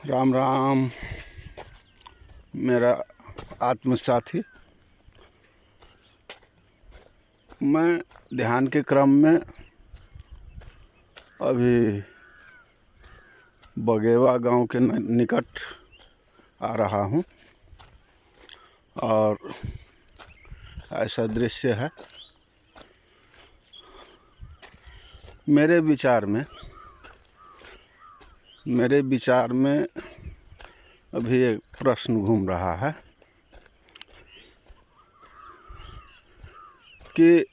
राम राम मेरा आत्म साथी। मैं ध्यान के क्रम में अभी बगेवा गांव के निकट आ रहा हूं और ऐसा दृश्य है। मेरे विचार में अभी एक प्रश्न घूम रहा है कि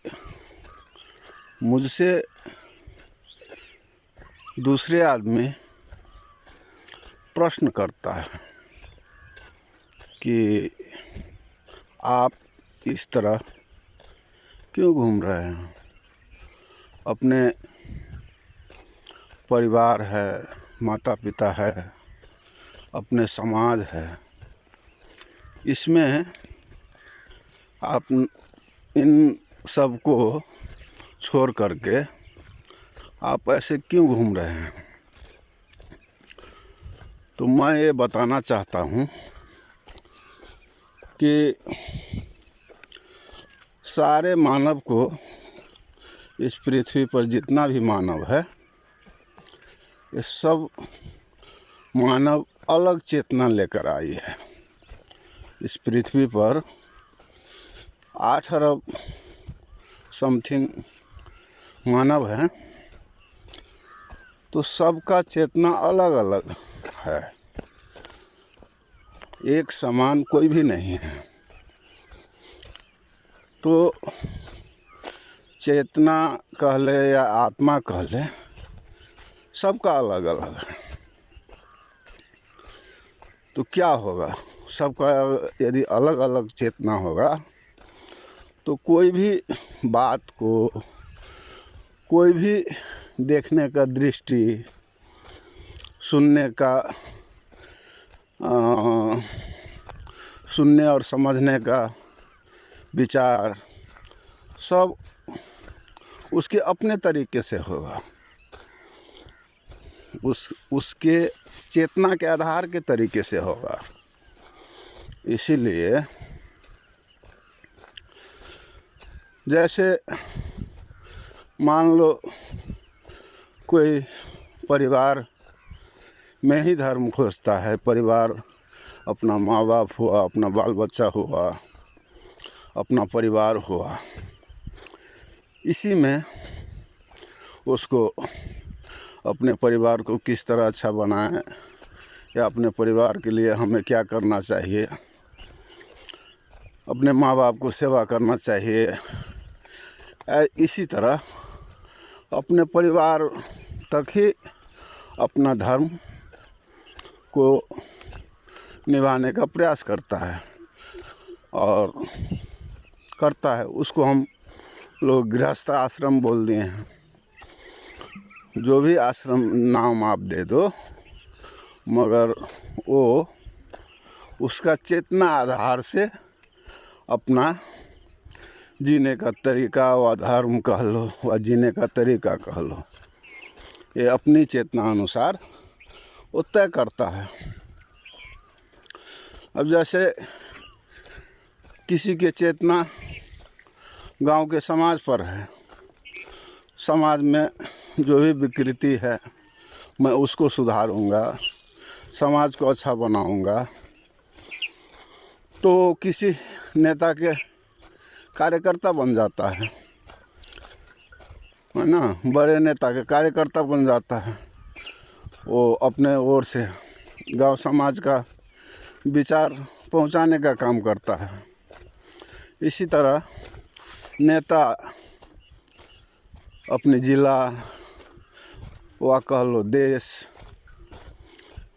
मुझसे दूसरे आदमी प्रश्न करता है कि आप इस तरह क्यों घूम रहे हैं। अपने परिवार है, माता पिता है, अपने समाज है, इसमें आप इन सब को छोड़ करके आप ऐसे क्यों घूम रहे हैं। तो मैं ये बताना चाहता हूँ कि सारे मानव को, इस पृथ्वी पर जितना भी मानव है, ये सब मानव अलग चेतना लेकर आई है। इस पृथ्वी पर 8 अरब समथिंग मानव हैं, तो सबका चेतना अलग अलग है, एक समान कोई भी नहीं है। तो चेतना कह ले या आत्मा कह ले, सबका अलग अलग है। तो क्या होगा, सबका यदि अलग अलग चेतना होगा तो कोई भी बात को, कोई भी देखने का दृष्टि, सुनने और समझने का विचार, सब उसके अपने तरीके से होगा, उसके चेतना के आधार के तरीके से होगा। इसीलिए जैसे मान लो कोई परिवार में ही धर्म खोजता है, परिवार अपना माँ बाप हुआ, अपना बाल बच्चा हुआ, अपना परिवार हुआ, इसी में उसको अपने परिवार को किस तरह अच्छा बनाएं या अपने परिवार के लिए हमें क्या करना चाहिए, अपने माँ बाप को सेवा करना चाहिए, इसी तरह अपने परिवार तक ही अपना धर्म को निभाने का प्रयास करता है और करता है। उसको हम लोग गृहस्थ आश्रम बोल दिए हैं। जो भी आश्रम नाम आप दे दो, मगर वो उसका चेतना आधार से अपना जीने का तरीका व धर्म कह लो व जीने का तरीका कह लो, ये अपनी चेतना अनुसार वो तय करता है। अब जैसे किसी की चेतना गांव के समाज पर है, समाज में जो भी विकृति है मैं उसको सुधारूंगा, समाज को अच्छा बनाऊंगा, तो किसी नेता के कार्यकर्ता बन जाता है ना, बड़े नेता के कार्यकर्ता बन जाता है। वो अपने ओर से गांव समाज का विचार पहुंचाने का काम करता है। इसी तरह नेता अपने जिला व कह लो देश,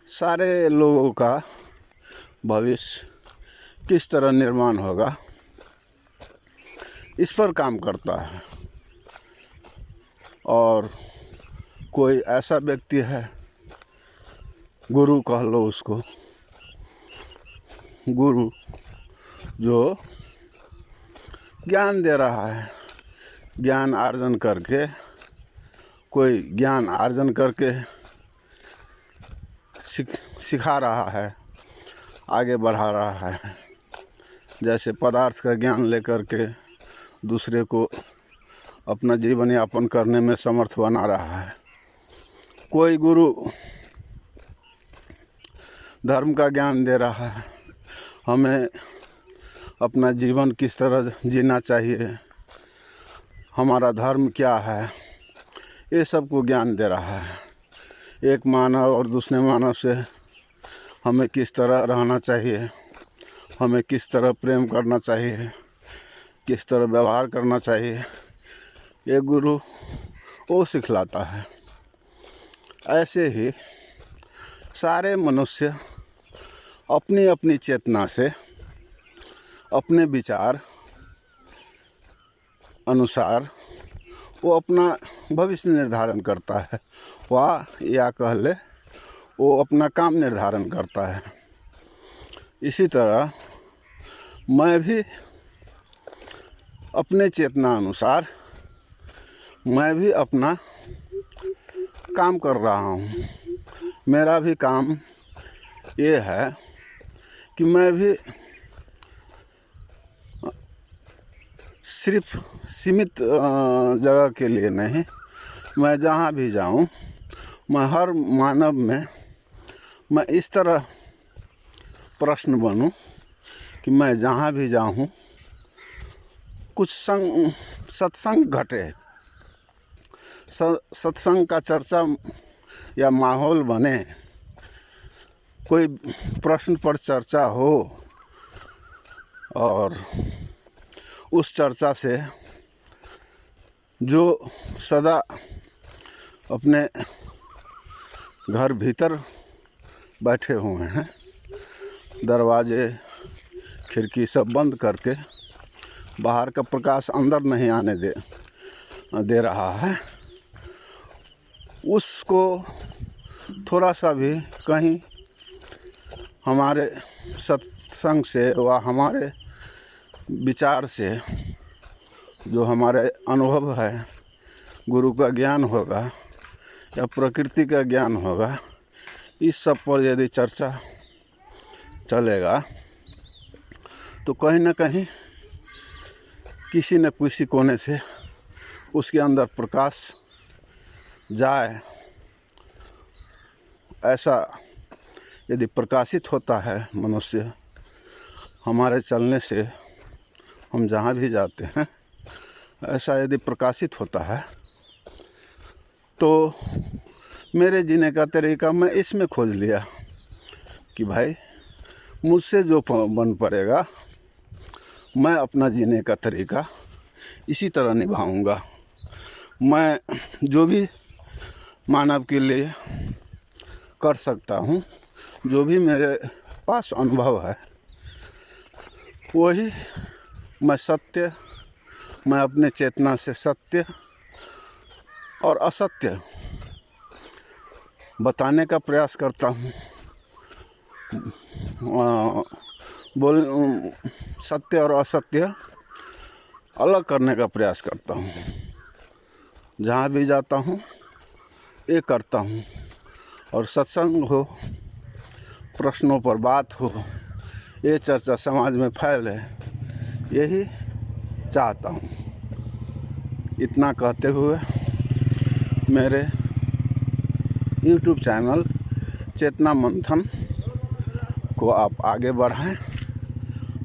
सारे लोगों का भविष्य किस तरह निर्माण होगा, इस पर काम करता है। और कोई ऐसा व्यक्ति है, गुरु कह लो उसको, गुरु जो ज्ञान दे रहा है, ज्ञान अर्जन करके, कोई ज्ञान अर्जन करके सिखा रहा है, आगे बढ़ा रहा है। जैसे पदार्थ का ज्ञान लेकर के दूसरे को अपना जीवन यापन करने में समर्थ बना रहा है। कोई गुरु धर्म का ज्ञान दे रहा है, हमें अपना जीवन किस तरह जीना चाहिए, हमारा धर्म क्या है, ये सब को ज्ञान दे रहा है। एक मानव और दूसरे मानव से हमें किस तरह रहना चाहिए, हमें किस तरह प्रेम करना चाहिए, किस तरह व्यवहार करना चाहिए, ये गुरु वो सिखलाता है। ऐसे ही सारे मनुष्य अपनी अपनी चेतना से अपने विचार अनुसार वो अपना भविष्य निर्धारण करता है, या कह ले वो अपना काम निर्धारण करता है। इसी तरह मैं भी अपने चेतना अनुसार मैं भी अपना काम कर रहा हूँ। मेरा भी काम ये है कि मैं भी सिर्फ सीमित जगह के लिए नहीं, मैं जहाँ भी जाऊँ, मैं हर मानव में मैं इस तरह प्रश्न बनूं कि मैं जहाँ भी जाऊँ कुछ सत्संग घटे, सत्संग का चर्चा या माहौल बने, कोई प्रश्न पर चर्चा हो और उस चर्चा से जो सदा अपने घर भीतर बैठे हुए हैं, दरवाजे खिड़की सब बंद करके बाहर का प्रकाश अंदर नहीं आने दे रहा है, उसको थोड़ा सा भी कहीं हमारे सत्संग से व हमारे विचार से जो हमारे अनुभव है, गुरु का ज्ञान होगा या प्रकृति का ज्ञान होगा, इस सब पर यदि चर्चा चलेगा तो कहीं ना कहीं किसी न किसी कोने से उसके अंदर प्रकाश जाए। ऐसा यदि प्रकाशित होता है मनुष्य, हमारे चलने से हम जहाँ भी जाते हैं, ऐसा यदि प्रकाशित होता है तो मेरे जीने का तरीका मैं इसमें खोज लिया कि भाई मुझसे जो बन पड़ेगा मैं अपना जीने का तरीका इसी तरह निभाऊंगा। मैं जो भी मानव के लिए कर सकता हूँ, जो भी मेरे पास अनुभव है, वही मैं अपने चेतना से सत्य और असत्य बताने का प्रयास करता हूँ। सत्य और असत्य अलग करने का प्रयास करता हूँ। जहाँ भी जाता हूँ ये करता हूँ, और सत्संग हो, प्रश्नों पर बात हो, ये चर्चा समाज में फैले, यही चाहता हूँ। इतना कहते हुए मेरे YouTube चैनल चेतना मंथन को आप आगे बढ़ाएं,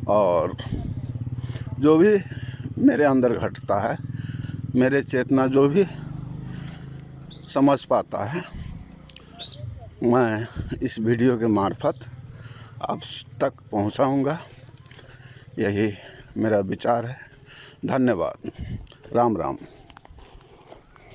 और जो भी मेरे अंदर घटता है, मेरे चेतना जो भी समझ पाता है, मैं इस वीडियो के मार्फत आप तक पहुंचाऊंगा। यही मेरा विचार है। धन्यवाद। राम राम।